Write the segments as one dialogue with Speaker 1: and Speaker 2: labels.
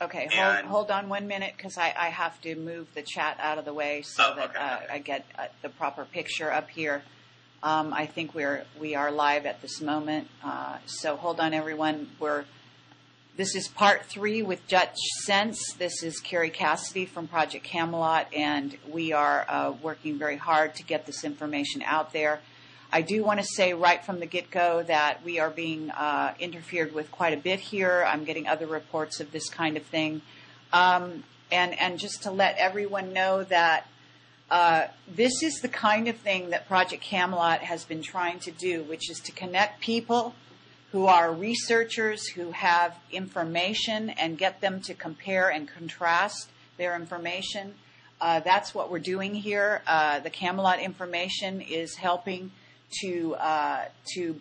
Speaker 1: Okay, hold on 1 minute, because I have to move the chat out of the way so that I get the proper picture up here. I think we are live at this moment. So hold on, everyone. This is part 3 with Dutchsinse. This is Kerry Cassidy from Project CAMELOT, and we are working very hard to get this information out there. I do want to say right from the get-go that we are being interfered with quite a bit here. I'm getting other reports of this kind of thing. And just to let everyone know that this is the kind of thing that Project CAMELOT has been trying to do, which is to connect people who are researchers who have information and get them to compare and contrast their information. That's what we're doing here. The CAMELOT information is helping to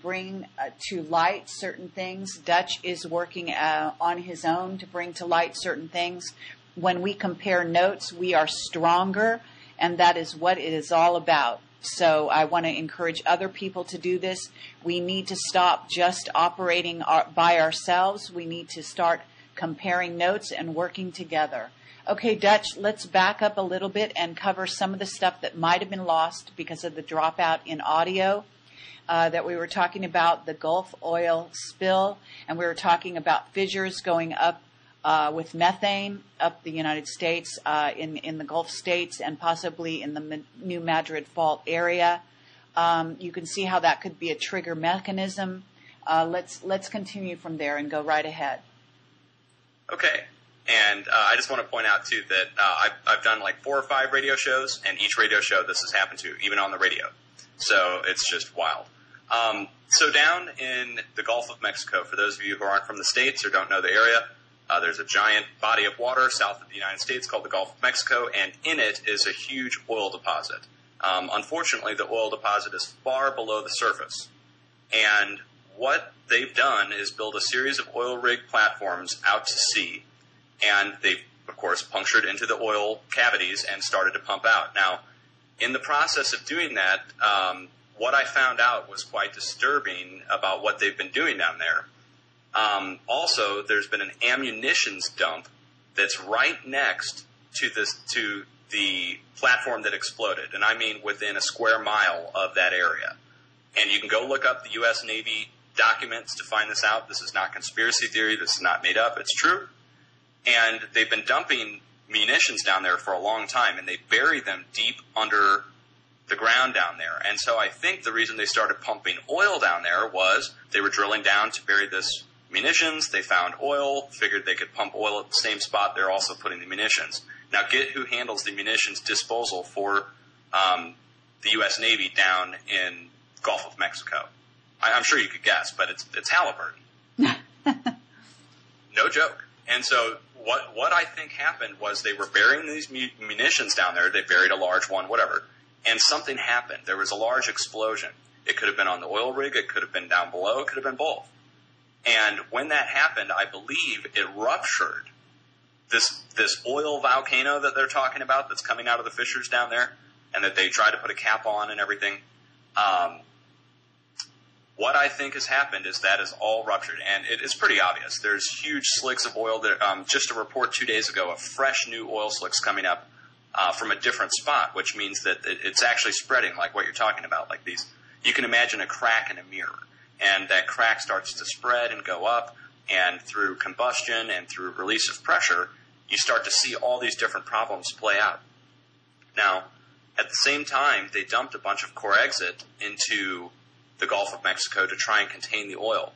Speaker 1: bring to light certain things. Dutch is working on his own to bring to light certain things. When we compare notes, we are stronger, and that is what it is all about. So I want to encourage other people to do this. We need to stop just operating by ourselves. We need to start comparing notes and working together. Okay, Dutch, let's back up a little bit and cover some of the stuff that might have been lost because of the dropout in audio that we were talking about, the Gulf oil spill, and we were talking about fissures going up with methane up the United States, in the Gulf states, and possibly in the New Madrid Fault area. You can see how that could be a trigger mechanism. Let's continue from there and go right ahead.
Speaker 2: Okay. And I just want to point out, too, that I've done like 4 or 5 radio shows, and each radio show this has happened to, even on the radio. So it's just wild. So down in the Gulf of Mexico, for those of you who aren't from the States or don't know the area, there's a giant body of water south of the United States called the Gulf of Mexico, and in it is a huge oil deposit. Unfortunately, the oil deposit is far below the surface. And what they've done is build a series of oil rig platforms out to sea. And they've, of course, punctured into the oil cavities and started to pump out. Now, in the process of doing that, what I found out was quite disturbing about what they've been doing down there. Also, there's been an ammunitions dump that's right next to the platform that exploded. And I mean within a square mile of that area. And you can go look up the U.S. Navy documents to find this out. This is not conspiracy theory. This is not made up. It's true. And they've been dumping munitions down there for a long time, and they bury them deep under the ground down there. And so I think the reason they started pumping oil down there was they were drilling down to bury this munitions. They found oil, figured they could pump oil at the same spot they're also putting the munitions. Now, get who handles the munitions disposal for the U.S. Navy down in Gulf of Mexico. I'm sure you could guess, but it's Halliburton. No joke. And so what I think happened was they were burying these munitions down there. They buried a large one, whatever, and something happened. There was a large explosion. It could have been on the oil rig. It could have been down below. It could have been both. And when that happened, I believe it ruptured this oil volcano that they're talking about that's coming out of the fissures down there, and that they tried to put a cap on and everything. What I think has happened is that is all ruptured, and it is pretty obvious. There's huge slicks of oil. Just a report 2 days ago of fresh new oil slicks coming up from a different spot, which means that it's actually spreading like what you're talking about. Like these, you can imagine a crack in a mirror, and that crack starts to spread and go up, and through combustion and through release of pressure, you start to see all these different problems play out. Now, at the same time, they dumped a bunch of core exit into the Gulf of Mexico to try and contain the oil.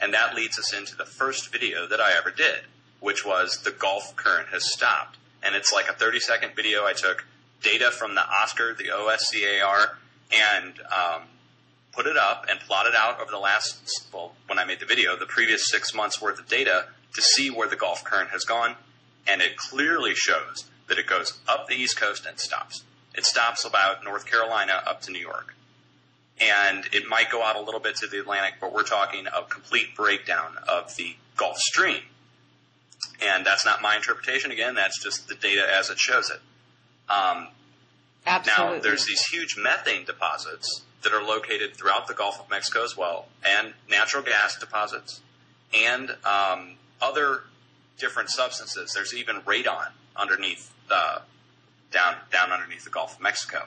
Speaker 2: And that leads us into the first video that I ever did, which was the Gulf current has stopped. And it's like a 30-second video. I took data from the OSCAR, the OSCAR, and put it up and plotted out over the last, when I made the video, the previous 6 months worth of data to see where the Gulf current has gone. And it clearly shows that it goes up the East Coast and stops. It stops about North Carolina up to New York. And it might go out a little bit to the Atlantic, but we're talking a complete breakdown of the Gulf Stream. And that's not my interpretation. Again, that's just the data as it shows it.
Speaker 1: Absolutely.
Speaker 2: Now, there's these huge methane deposits that are located throughout the Gulf of Mexico as well, and natural gas deposits, and other different substances. There's even radon underneath down underneath the Gulf of Mexico.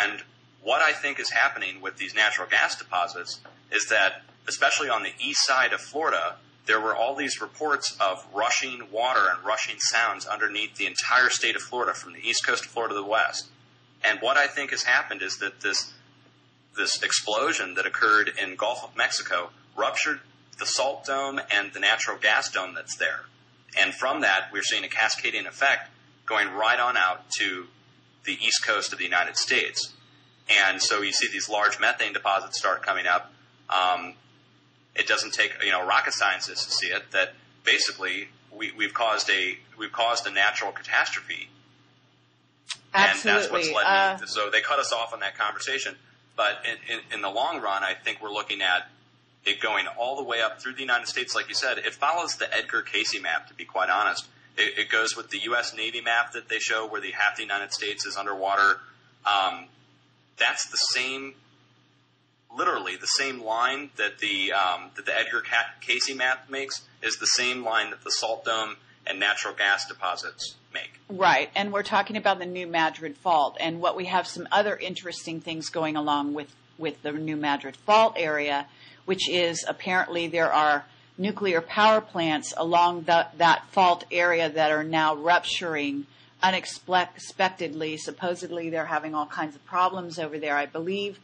Speaker 2: And what I think is happening with these natural gas deposits is that, especially on the east side of Florida, there were all these reports of rushing water and rushing sounds underneath the entire state of Florida, from the east coast of Florida to the west. And what I think has happened is that this explosion that occurred in Gulf of Mexico ruptured the salt dome and the natural gas dome that's there. And from that, we're seeing a cascading effect going right on out to the east coast of the United States. And so you see these large methane deposits start coming up. It doesn't take rocket scientists to see it, that basically we've caused a natural catastrophe.
Speaker 1: Absolutely.
Speaker 2: And that's what's led me. So they cut us off on that conversation. But in the long run, I think we're looking at it going all the way up through the United States. Like you said, it follows the Edgar Cayce map, to be quite honest. It goes with the U.S. Navy map that they show, where half the United States is underwater. That's the same, literally the same line that the Edgar Cayce map makes is the same line that the salt dome and natural gas deposits make.
Speaker 1: Right, and we're talking about the New Madrid Fault, and what we have some other interesting things going along with the New Madrid Fault area, which is apparently there are nuclear power plants along that fault area that are now rupturing unexpectedly. Supposedly they're having all kinds of problems over there. I believe,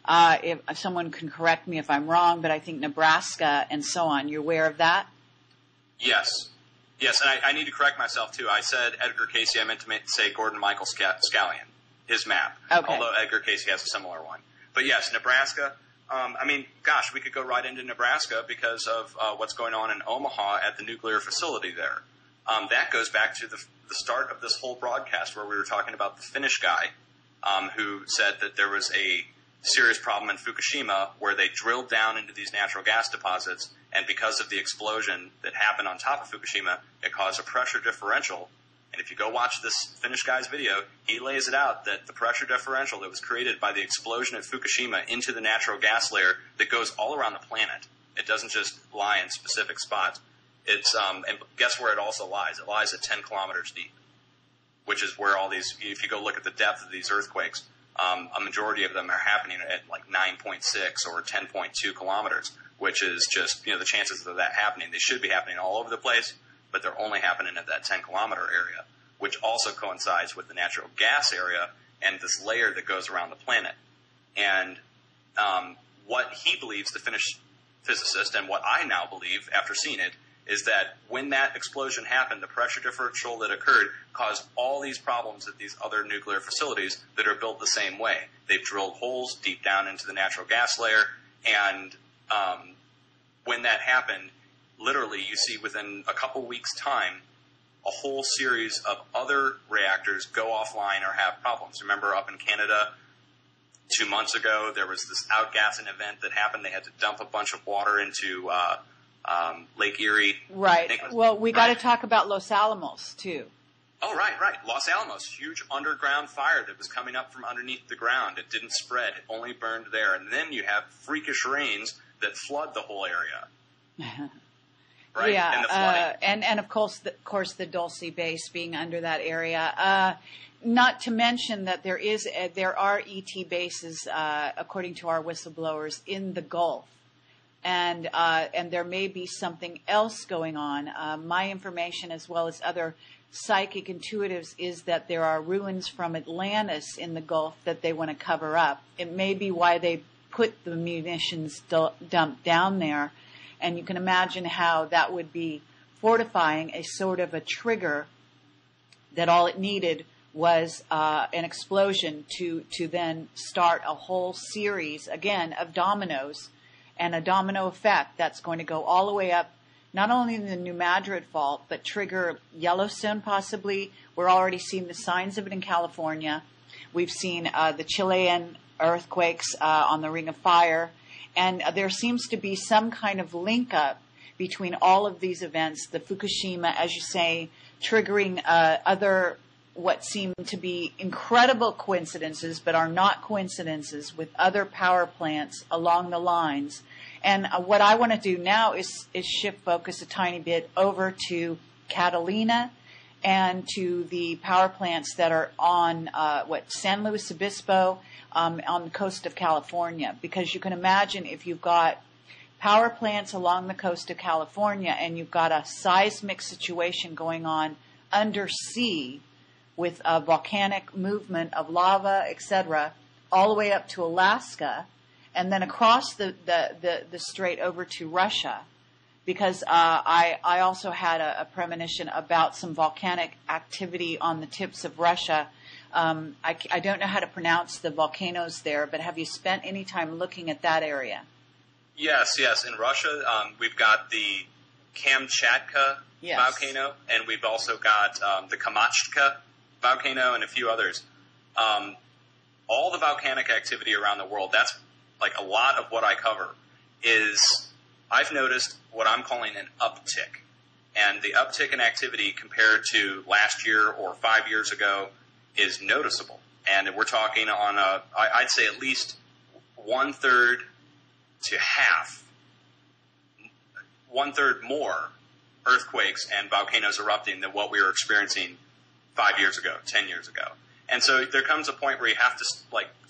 Speaker 1: if someone can correct me if I'm wrong, but I think Nebraska and so on. You're aware of that?
Speaker 2: Yes, and I need to correct myself too. I said Edgar Cayce. I meant to say Gordon Michael Scallion, his map.
Speaker 1: Okay.
Speaker 2: Although Edgar Cayce has a similar one. But yes, Nebraska. We could go right into Nebraska because of what's going on in Omaha at the nuclear facility there. That goes back to the start of this whole broadcast, where we were talking about the Finnish guy who said that there was a serious problem in Fukushima where they drilled down into these natural gas deposits, and because of the explosion that happened on top of Fukushima, it caused a pressure differential. And if you go watch this Finnish guy's video, he lays it out that the pressure differential that was created by the explosion at Fukushima into the natural gas layer that goes all around the planet. It doesn't just lie in specific spots. It's and guess where it also lies? It lies at 10 kilometers deep, which is where all these, if you go look at the depth of these earthquakes, a majority of them are happening at like 9.6 or 10.2 kilometers, which is just, the chances of that happening. They should be happening all over the place, but they're only happening at that 10-kilometer area, which also coincides with the natural gas area and this layer that goes around the planet. And what he believes, the Finnish physicist, and what I now believe after seeing it, is that when that explosion happened, the pressure differential that occurred caused all these problems at these other nuclear facilities that are built the same way. They've drilled holes deep down into the natural gas layer, and when that happened, literally you see within a couple weeks' time, a whole series of other reactors go offline or have problems. Remember up in Canada 2 months ago, there was this outgassing event that happened. They had to dump a bunch of water into Lake Erie.
Speaker 1: Right. Well, we got to talk about Los Alamos, too.
Speaker 2: Oh, right. Los Alamos, huge underground fire that was coming up from underneath the ground. It didn't spread. It only burned there. And then you have freakish rains that flood the whole area. Right?
Speaker 1: Yeah, and of course the Dulce base being under that area. Not to mention that there are ET bases, according to our whistleblowers, in the Gulf, and there may be something else going on. My information, as well as other psychic intuitives, is that there are ruins from Atlantis in the Gulf that they want to cover up. It may be why they put the munitions dumped down there. And you can imagine how that would be fortifying a sort of a trigger that all it needed was an explosion to then start a whole series, again, of dominoes and a domino effect that's going to go all the way up, not only in the New Madrid Fault, but trigger Yellowstone possibly. We're already seeing the signs of it in California. We've seen the Chilean earthquakes on the Ring of Fire. And there seems to be some kind of link up between all of these events, the Fukushima, as you say, triggering other what seem to be incredible coincidences, but are not coincidences, with other power plants along the lines. And what I want to do now is shift focus a tiny bit over to Catalina and to the power plants that are on San Luis Obispo, on the coast of California. Because you can imagine if you've got power plants along the coast of California and you've got a seismic situation going on undersea with a volcanic movement of lava, etc., all the way up to Alaska, and then across the strait over to Russia, because I also had a premonition about some volcanic activity on the tips of Russia. I don't know how to pronounce the volcanoes there, but have you spent any time looking at that area?
Speaker 2: Yes. In Russia, we've got the Kamchatka volcano, and we've also got the Kamchatka volcano and a few others. All the volcanic activity around the world, that's like a lot of what I cover, is I've noticed what I'm calling an uptick. And the uptick in activity compared to last year or 5 years ago is noticeable. And we're talking on I'd say at least 1/3 to half, 1/3 more earthquakes and volcanoes erupting than what we were experiencing 5 years ago, 10 years ago. And so there comes a point where you have to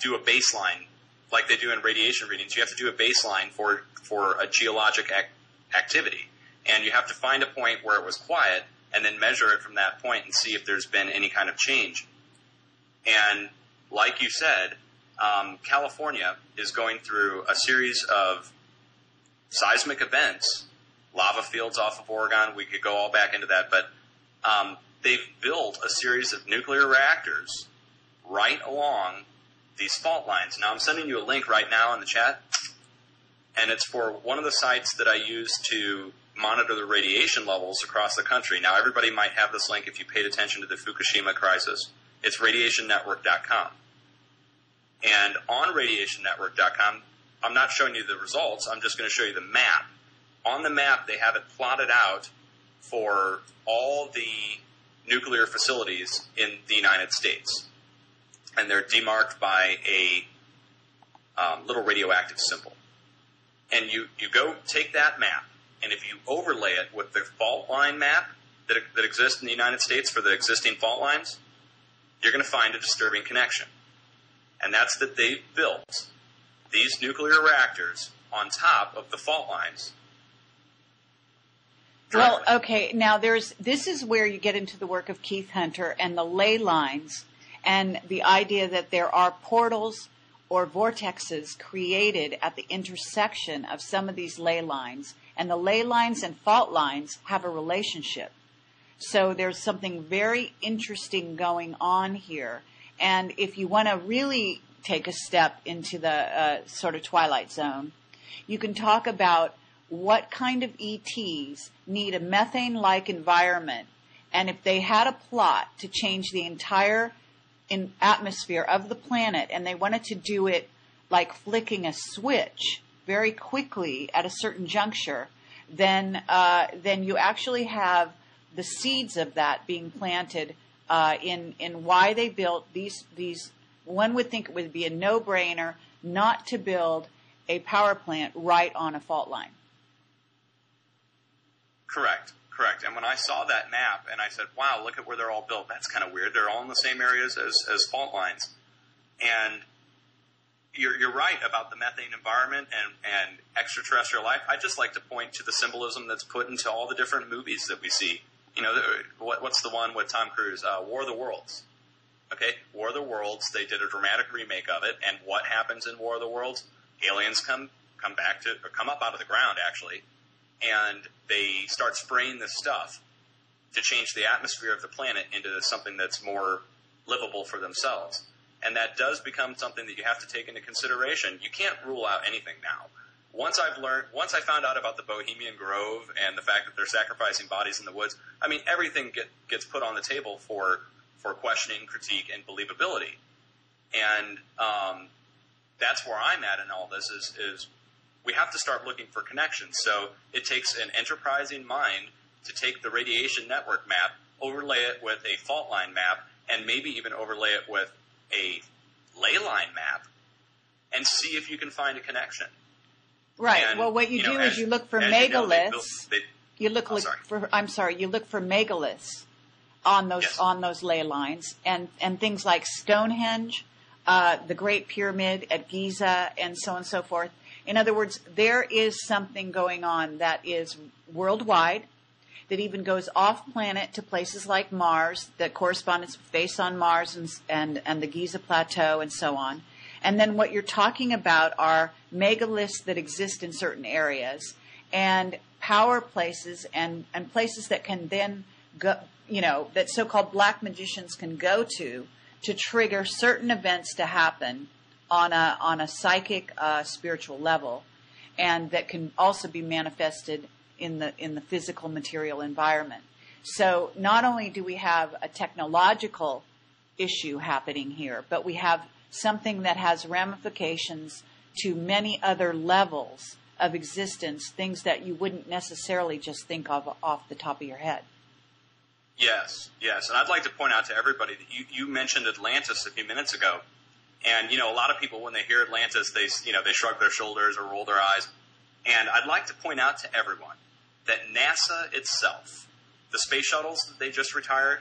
Speaker 2: do a baseline, like they do in radiation readings. You have to do a baseline for a geologic activity. And you have to find a point where it was quiet and then measure it from that point and see if there's been any kind of change. And like you said, California is going through a series of seismic events, lava fields off of Oregon. We could go all back into that, but they've built a series of nuclear reactors right along these fault lines. Now, I'm sending you a link right now in the chat, and it's for one of the sites that I use to monitor the radiation levels across the country. Now, everybody might have this link if you paid attention to the Fukushima crisis. It's radiationnetwork.com. And on radiationnetwork.com, I'm not showing you the results. I'm just going to show you the map. On the map, they have it plotted out for all the nuclear facilities in the United States. And they're demarked by a little radioactive symbol. And you go take that map, and if you overlay it with the fault line map that exists in the United States for the existing fault lines, you're going to find a disturbing connection. And that's that they've built these nuclear reactors on top of the fault lines.
Speaker 1: Well, okay, now this is where you get into the work of Keith Hunter and the ley lines and the idea that there are portals or vortexes created at the intersection of some of these ley lines, and the ley lines and fault lines have a relationship. So there's something very interesting going on here. And if you want to really take a step into the sort of twilight zone, you can talk about what kind of ETs need a methane-like environment, and if they had a plot to change the entire atmosphere of the planet, and they wanted to do it like flicking a switch very quickly at a certain juncture, then you actually have the seeds of that being planted in why they built these. One would think it would be a no-brainer not to build a power plant right on a fault line.
Speaker 2: Correct. And when I saw that map and I said, wow, look at where they're all built, that's kind of weird. They're all in the same areas as fault lines. And you're right about the methane environment and extraterrestrial life. I just like to point to the symbolism that's put into all the different movies that we see. You know, what's the one with Tom Cruise? War of the Worlds. Okay, War of the Worlds, they did a dramatic remake of it, and what happens in War of the Worlds? Aliens come up out of the ground, actually, and they start spraying this stuff to change the atmosphere of the planet into something that's more livable for themselves. And that does become something that you have to take into consideration. You can't rule out anything now. Once I found out about the Bohemian Grove and the fact that they're sacrificing bodies in the woods, I mean, everything gets put on the table for questioning, critique, and believability. And that's where I'm at in all this is we have to start looking for connections. So it takes an enterprising mind to take the radiation network map, overlay it with a fault line map, and maybe even overlay it with a ley line map and see if you can find a connection.
Speaker 1: Right.
Speaker 2: And,
Speaker 1: well, what you do is you look for megaliths. You look for megaliths on those ley lines, and things like Stonehenge, the Great Pyramid at Giza, and so on and so forth. In other words, there is something going on that is worldwide, that even goes off planet to places like Mars, that corresponds based on Mars and the Giza Plateau and so on. And then what you're talking about are megaliths that exist in certain areas, and power places and places that can then go, that so-called black magicians can go to trigger certain events to happen on a psychic, spiritual level, and that can also be manifested in the physical material environment. So not only do we have a technological issue happening here, but we have something that has ramifications to many other levels of existence, things that you wouldn't necessarily just think of off the top of your head.
Speaker 2: Yes. And I'd like to point out to everybody that you mentioned Atlantis a few minutes ago. And, a lot of people, when they hear Atlantis, they shrug their shoulders or roll their eyes. And I'd like to point out to everyone that NASA itself, the space shuttles that they just retired,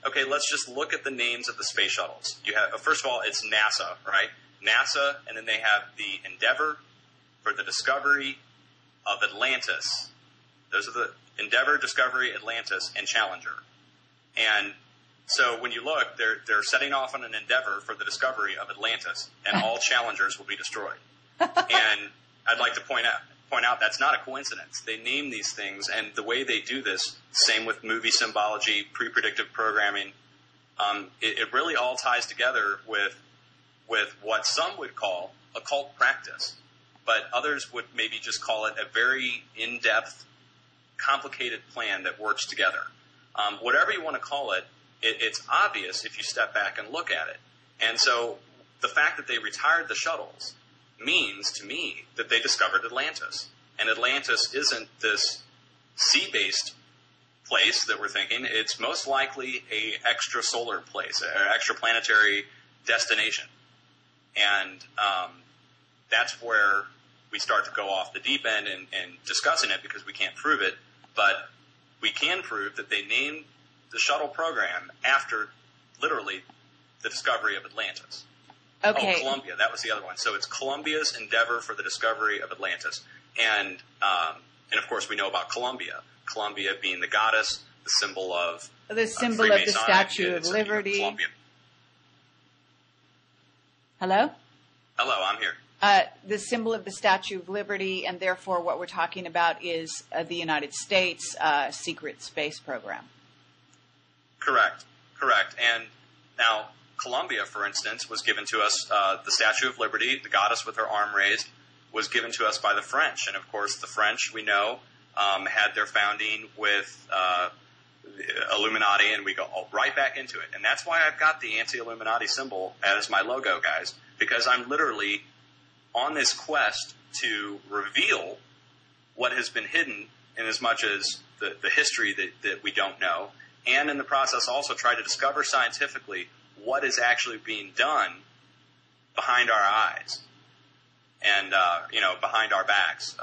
Speaker 2: okay, let's just look at the names of the space shuttles. You have, first of all, it's NASA, right? NASA, and then they have the Endeavour for the discovery of Atlantis. Those are the Endeavour, Discovery, Atlantis, and Challenger. And so when you look, they're setting off on an Endeavour for the discovery of Atlantis, and all Challengers will be destroyed. And I'd like to point out that's not a coincidence. They name these things, and the way they do this, same with movie symbology, pre-predictive programming, it really all ties together with what some would call occult practice, but others would maybe just call it a very in-depth, complicated plan that works together. Whatever you want to call it, it's obvious if you step back and look at it. And so the fact that they retired the shuttles means to me that they discovered Atlantis. And Atlantis isn't this sea-based place that we're thinking. It's most likely a extrasolar place, an extraplanetary destination. And that's where we start to go off the deep end and discussing it, because we can't prove it. But we can prove that they named the shuttle program after, literally, the discovery of Atlantis.
Speaker 1: Okay.
Speaker 2: Oh, Columbia. That was the other one. So it's Columbia's Endeavour for the discovery of Atlantis. And of course, we know about Columbia. Columbia being the goddess, the symbol of
Speaker 1: the Statue of Liberty.
Speaker 2: Columbia.
Speaker 1: Hello?
Speaker 2: Hello, I'm here.
Speaker 1: The symbol of the Statue of Liberty, and therefore what we're talking about is the United States secret space program.
Speaker 2: Correct. And now, Columbia, for instance, was given to us, the Statue of Liberty, the goddess with her arm raised, was given to us by the French. And, of course, the French, we know, had their founding with Illuminati, and we go right back into it. And that's why I've got the anti-Illuminati symbol as my logo, guys, because I'm literally on this quest to reveal what has been hidden in as much as the history that we don't know, and in the process also try to discover scientifically what is actually being done behind our eyes and, behind our backs.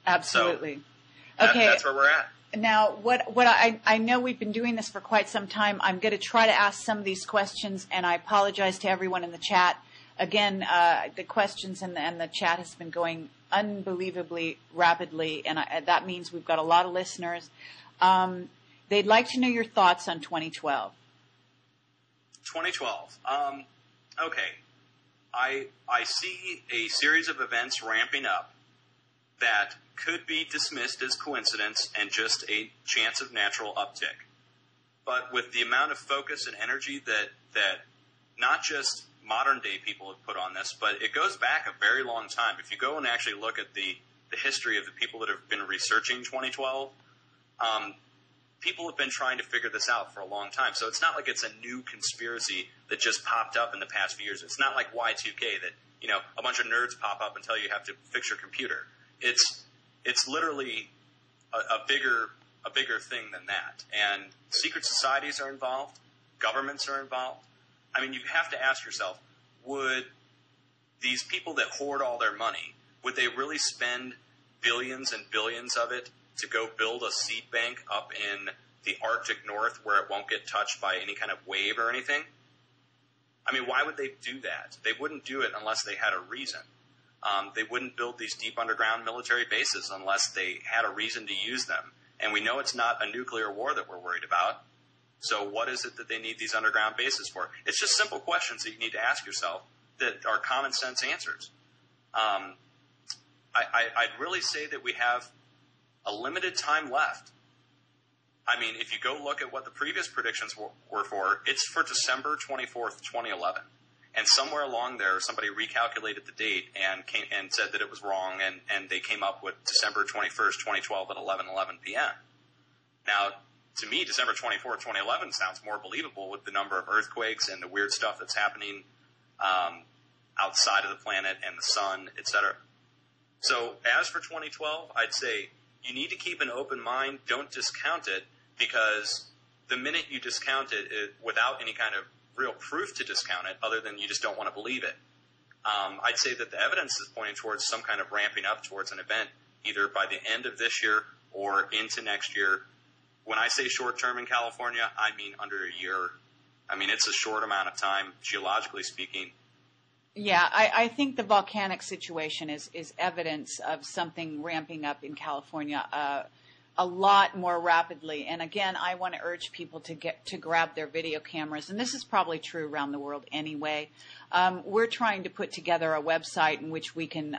Speaker 1: Absolutely.
Speaker 2: So
Speaker 1: okay.
Speaker 2: That's where we're at.
Speaker 1: Now, what I know we've been doing this for quite some time. I'm going to try to ask some of these questions, and I apologize to everyone in the chat. Again, the questions and the chat has been going unbelievably rapidly, and that means we've got a lot of listeners. They'd like to know your thoughts on 2012.
Speaker 2: 2012. Okay. I see a series of events ramping up that could be dismissed as coincidence and just a chance of natural uptick. But with the amount of focus and energy that not just modern day people have put on this, but it goes back a very long time. If you go and actually look at the history of the people that have been researching 2012, people have been trying to figure this out for a long time. So it's not like it's a new conspiracy that just popped up in the past few years. It's not like Y2K that, a bunch of nerds pop up and tell you you have to fix your computer. It's literally a bigger thing than that. And secret societies are involved. governments are involved. I mean, you have to ask yourself, would these people that hoard all their money, would they really spend billions and billions of it to go build a seed bank up in the Arctic North where it won't get touched by any kind of wave or anything? I mean, why would they do that? They wouldn't do it unless they had a reason. They wouldn't build these deep underground military bases unless they had a reason to use them. And we know it's not a nuclear war that we're worried about. So what is it that they need these underground bases for? It's just simple questions that you need to ask yourself that are common sense answers. I'd really say that we have a limited time left. I mean, if you go look at what the previous predictions were for, it's for December 24th, 2011. And somewhere along there, somebody recalculated the date and said that it was wrong, and they came up with December 21st, 2012 at 11:11 p.m. Now, to me, December 24th, 2011 sounds more believable with the number of earthquakes and the weird stuff that's happening outside of the planet and the sun, etc. So as for 2012, I'd say you need to keep an open mind. Don't discount it, because the minute you discount it without any kind of real proof to discount it, other than you just don't want to believe it, I'd say that the evidence is pointing towards some kind of ramping up towards an event, either by the end of this year or into next year. When I say short term in California, I mean under a year. I mean, it's a short amount of time, geologically speaking.
Speaker 1: Yeah, I think the volcanic situation is evidence of something ramping up in California a lot more rapidly. And again, I want to urge people to grab their video cameras. And this is probably true around the world anyway. We're trying to put together a website in which we can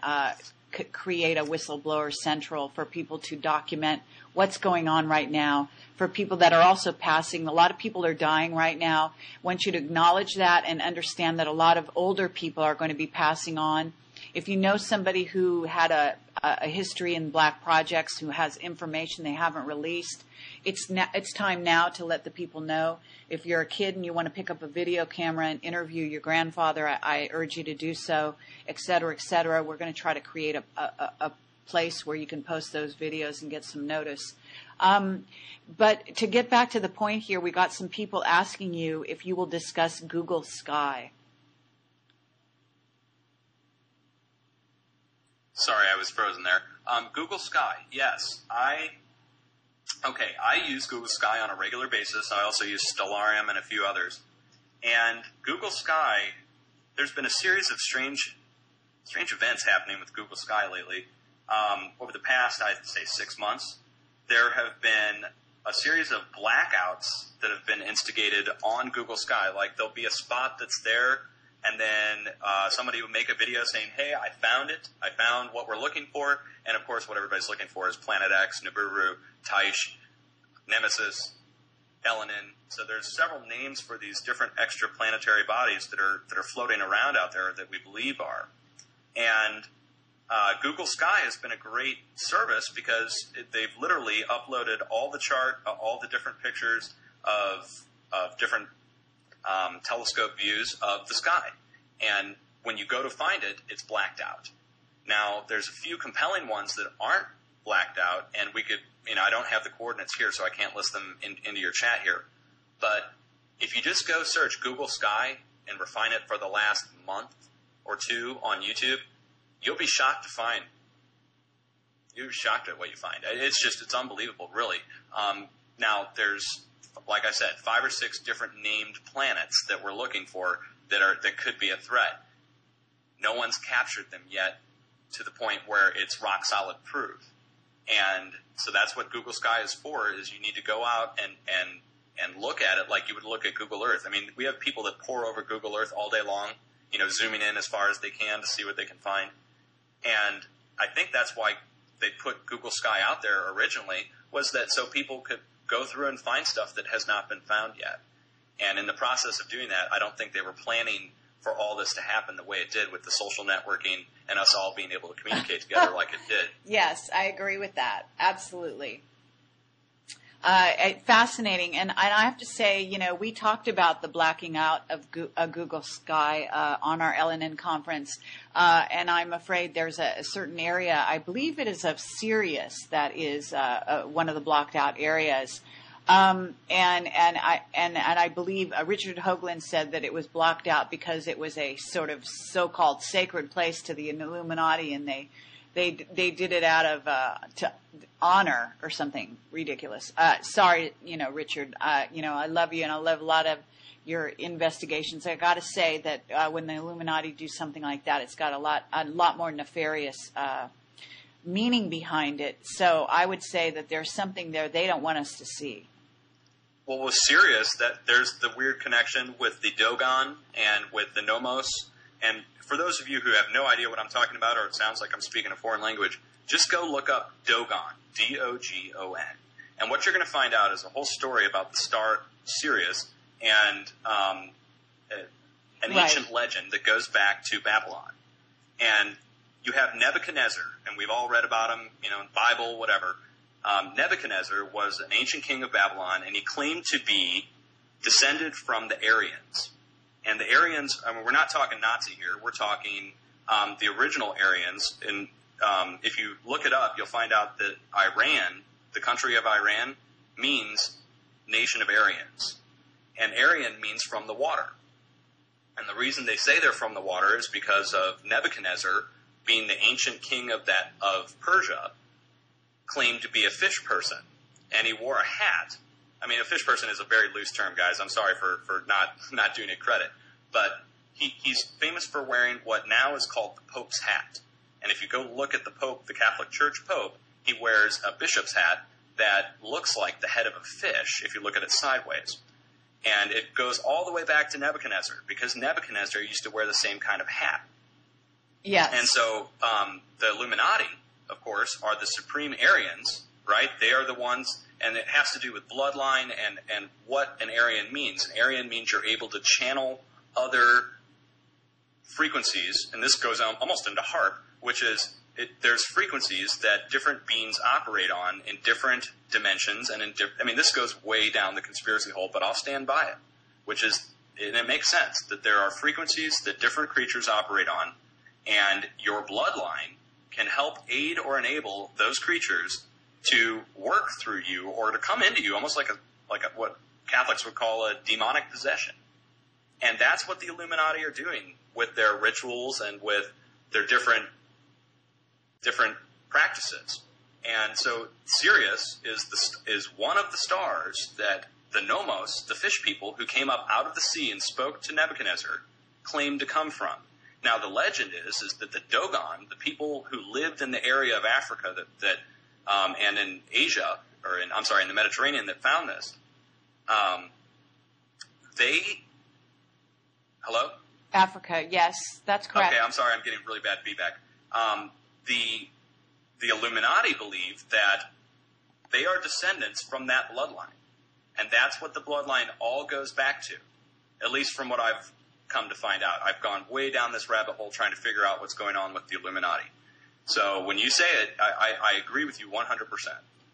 Speaker 1: create a whistleblower central for people to document what's going on right now, for people that are also passing. A lot of people are dying right now. I want you to acknowledge that and understand that a lot of older people are going to be passing on. If you know somebody who had a history in black projects, who has information they haven't released, it's time now to let the people know. If you're a kid and you want to pick up a video camera and interview your grandfather, I urge you to do so, et cetera, et cetera. We're going to try to create a place where you can post those videos and get some notice. But to get back to the point here, we got some people asking you if you will discuss Google Sky.
Speaker 2: Sorry, I was frozen there. Google Sky, yes. I use Google Sky on a regular basis. I also use Stellarium and a few others. And Google Sky, there's been a series of strange events happening with Google Sky lately. Over the past, I'd say 6 months, there have been a series of blackouts that have been instigated on Google Sky. Like, there'll be a spot that's there, and then somebody will make a video saying, hey, I found it. I found what we're looking for. And, of course, what everybody's looking for is Planet X, Nibiru, Taish, Nemesis, Elenin. So there's several names for these different extraplanetary bodies that are floating around out there that we believe are. And Google Sky has been a great service because they've literally uploaded all the different pictures of different telescope views of the sky. And when you go to find it, it's blacked out. Now, there's a few compelling ones that aren't blacked out, and we could, I don't have the coordinates here, so I can't list them into your chat here. But if you just go search Google Sky and refine it for the last month or two on YouTube, you'll be shocked to find. You'll be shocked at what you find. It's unbelievable, really. Now, there's, like I said, 5 or 6 different named planets that we're looking for that could be a threat. No one's captured them yet to the point where it's rock solid proof. And so that's what Google Sky is for, is you need to go out and look at it like you would look at Google Earth. I mean, we have people that pore over Google Earth all day long, zooming in as far as they can to see what they can find. And I think that's why they put Google Sky out there originally, was that so people could go through and find stuff that has not been found yet. And in the process of doing that, I don't think they were planning for all this to happen the way it did with the social networking and us all being able to communicate together like it did.
Speaker 1: Yes, I agree with that. Absolutely. Fascinating. And I have to say, we talked about the blacking out of Google Sky on our LNN conference. And I'm afraid there's a certain area, I believe it is of Sirius, that is one of the blocked out areas. And I believe Richard Hoagland said that it was blocked out because it was a sort of so-called sacred place to the Illuminati, and they did it out of to honor or something ridiculous. Sorry, Richard. I love you, and I love a lot of your investigations. I got to say that when the Illuminati do something like that, it's got a lot more nefarious meaning behind it. So I would say that there's something there they don't want us to see.
Speaker 2: Well, with Sirius, that there's the weird connection with the Dogon and with the Nomos. And for those of you who have no idea what I'm talking about, or it sounds like I'm speaking a foreign language, just go look up Dogon, D-O-G-O-N. And what you're going to find out is a whole story about the star Sirius and an ancient legend that goes back to Babylon. And you have Nebuchadnezzar, and we've all read about him, in the Bible, whatever. Nebuchadnezzar was an ancient king of Babylon, and he claimed to be descended from the Aryans. And the Aryans, we're not talking Nazi here, we're talking the original Aryans. And if you look it up, you'll find out that Iran, the country of Iran, means nation of Aryans. And Aryan means from the water. And the reason they say they're from the water is because of Nebuchadnezzar, being the ancient king of Persia, claimed to be a fish person, and he wore a hat. I mean, a fish person is a very loose term, guys. I'm sorry for not doing it credit. But he's famous for wearing what now is called the Pope's hat. And if you go look at the Pope, the Catholic Church Pope, he wears a bishop's hat that looks like the head of a fish if you look at it sideways. And it goes all the way back to Nebuchadnezzar, because Nebuchadnezzar used to wear the same kind of hat.
Speaker 1: Yes.
Speaker 2: And so the Illuminati, of course, are the supreme Aryans, right? They are the ones, and it has to do with bloodline and what an Aryan means. An Aryan means you're able to channel other frequencies, and this goes on almost into harp, which is there's frequencies that different beings operate on in different dimensions, and this goes way down the conspiracy hole, but I'll stand by it, which is, and it makes sense that there are frequencies that different creatures operate on, and your bloodline can help aid or enable those creatures to work through you or to come into you, almost like what Catholics would call a demonic possession. And that's what the Illuminati are doing with their rituals and with their different practices. And so Sirius is one of the stars that the Nomos, the fish people who came up out of the sea and spoke to Nebuchadnezzar, claimed to come from. Now, the legend is that the Dogon, the people who lived in the area of Africa and in Asia, in the Mediterranean that found this, hello?
Speaker 1: Africa, yes, that's correct.
Speaker 2: Okay, I'm sorry, I'm getting really bad feedback. The Illuminati believe that they are descendants from that bloodline. And that's what the bloodline all goes back to, at least from what I've come to find out. I've gone way down this rabbit hole trying to figure out what's going on with the Illuminati. So when you say it, I agree with you 100%.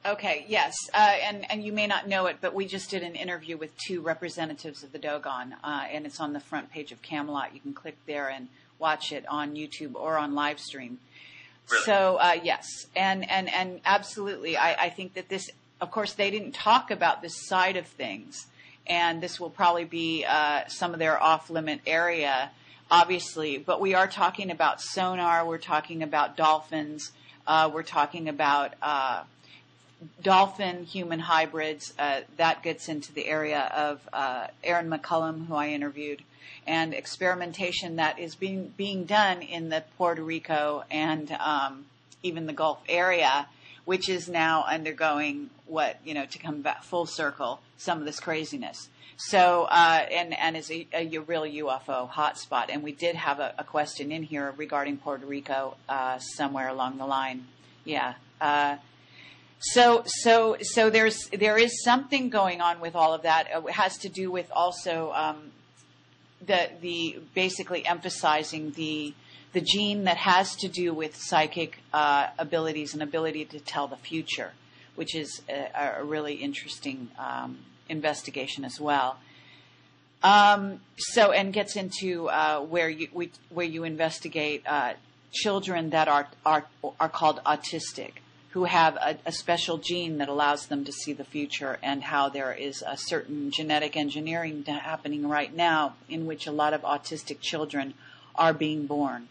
Speaker 1: Okay, yes. And you may not know it, but we just did an interview with 2 representatives of the Dogon, and it's on the front page of Camelot. You can click there and watch it on YouTube or on Livestream.
Speaker 2: Really?
Speaker 1: So, yes. And absolutely, I think that this, of course, they didn't talk about this side of things. And this will probably be some of their off-limit area, obviously. But we are talking about sonar. We're talking about dolphins. We're talking about dolphin-human hybrids. That gets into the area of Aaron McCullum, who I interviewed, and experimentation that is being done in the Puerto Rico and even the Gulf area, which is now undergoing to come back full circle, some of this craziness. So, and is a real UFO hotspot. And we did have a question in here regarding Puerto Rico, somewhere along the line. Yeah. So there is something going on with all of that. It has to do with also, the basically emphasizing the gene that has to do with psychic abilities and ability to tell the future, which is a really interesting investigation as well. And gets into where you investigate children that are called autistic, who have a special gene that allows them to see the future, and how there is a certain genetic engineering happening right now in which a lot of autistic children are being born.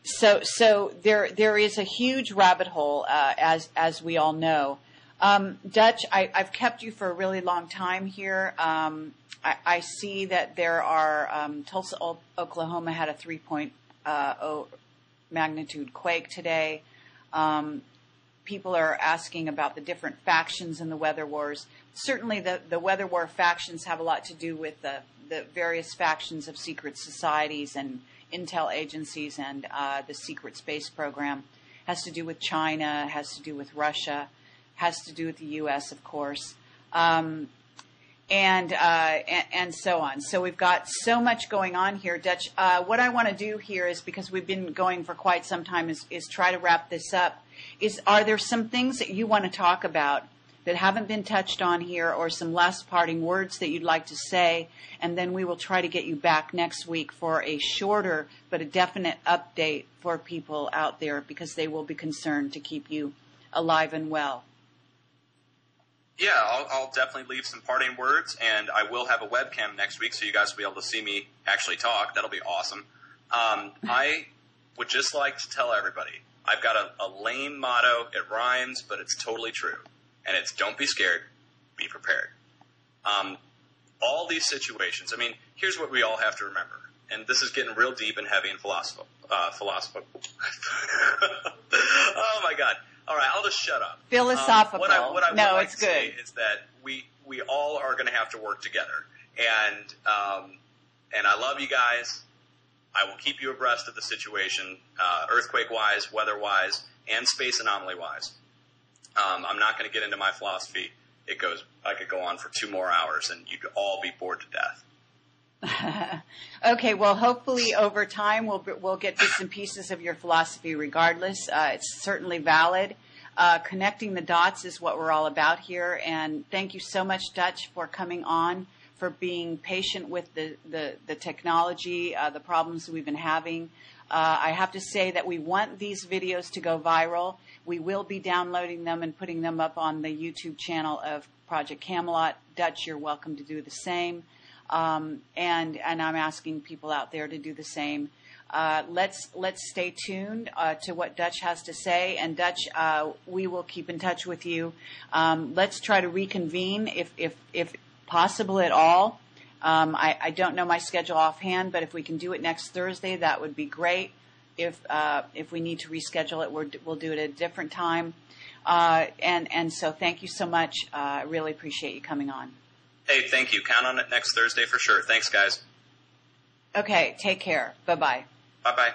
Speaker 1: So there is a huge rabbit hole, as we all know. Dutch, I've kept you for a really long time here. I see that there are, Tulsa, Oklahoma had a 3.0 magnitude quake today. People are asking about the different factions in the weather wars. Certainly the weather war factions have a lot to do with the various factions of secret societies and intel agencies, and the secret space program. Has to do with China, has to do with Russia, has to do with the U.S., of course, and so on. So we've got so much going on here, Dutch. What I want to do here is, because we've been going for quite some time, is try to wrap this up. Are there some things that you want to talk about that haven't been touched on here, or some last parting words that you'd like to say? And then we will try to get you back next week for a shorter but a definite update for people out there, because they will be concerned to keep you alive and well.
Speaker 2: Yeah, I'll definitely leave some parting words, and I will have a webcam next week, so you guys will be able to see me actually talk. That'll be awesome. I would just like to tell everybody, I've got a lame motto. It rhymes, but it's totally true. And it's, don't be scared, be prepared. All these situations, I mean, here's what we all have to remember. And this is getting real deep and heavy and philosophical. Oh, my God. All right, I'll just shut up.
Speaker 1: Philosophical.
Speaker 2: What I would like
Speaker 1: it's
Speaker 2: to say is that we all are going to have to work together. And I love you guys. I will keep you abreast of the situation, earthquake-wise, weather-wise, and space anomaly-wise. I'm not going to get into my philosophy. I could go on for 2 more hours, and you'd all be bored to death.
Speaker 1: Okay, well, hopefully over time we'll get bits and pieces of your philosophy regardless. It's certainly valid. Connecting the dots is what we're all about here. And thank you so much, Dutch, for coming on, for being patient with the technology, the problems we've been having. I have to say that we want these videos to go viral. We will be downloading them and putting them up on the YouTube channel of Project Camelot. Dutch, you're welcome to do the same. And I'm asking people out there to do the same. Let's stay tuned to what Dutch has to say. And Dutch, we will keep in touch with you. Let's try to reconvene if possible at all. I don't know my schedule offhand, but if we can do it next Thursday, that would be great. If we need to reschedule it, we'll do it at a different time. And so thank you so much. I really appreciate you coming on.
Speaker 2: Hey, thank you. Count on it next Thursday for sure. Thanks, guys.
Speaker 1: Okay, take care. Bye-bye.
Speaker 2: Bye-bye.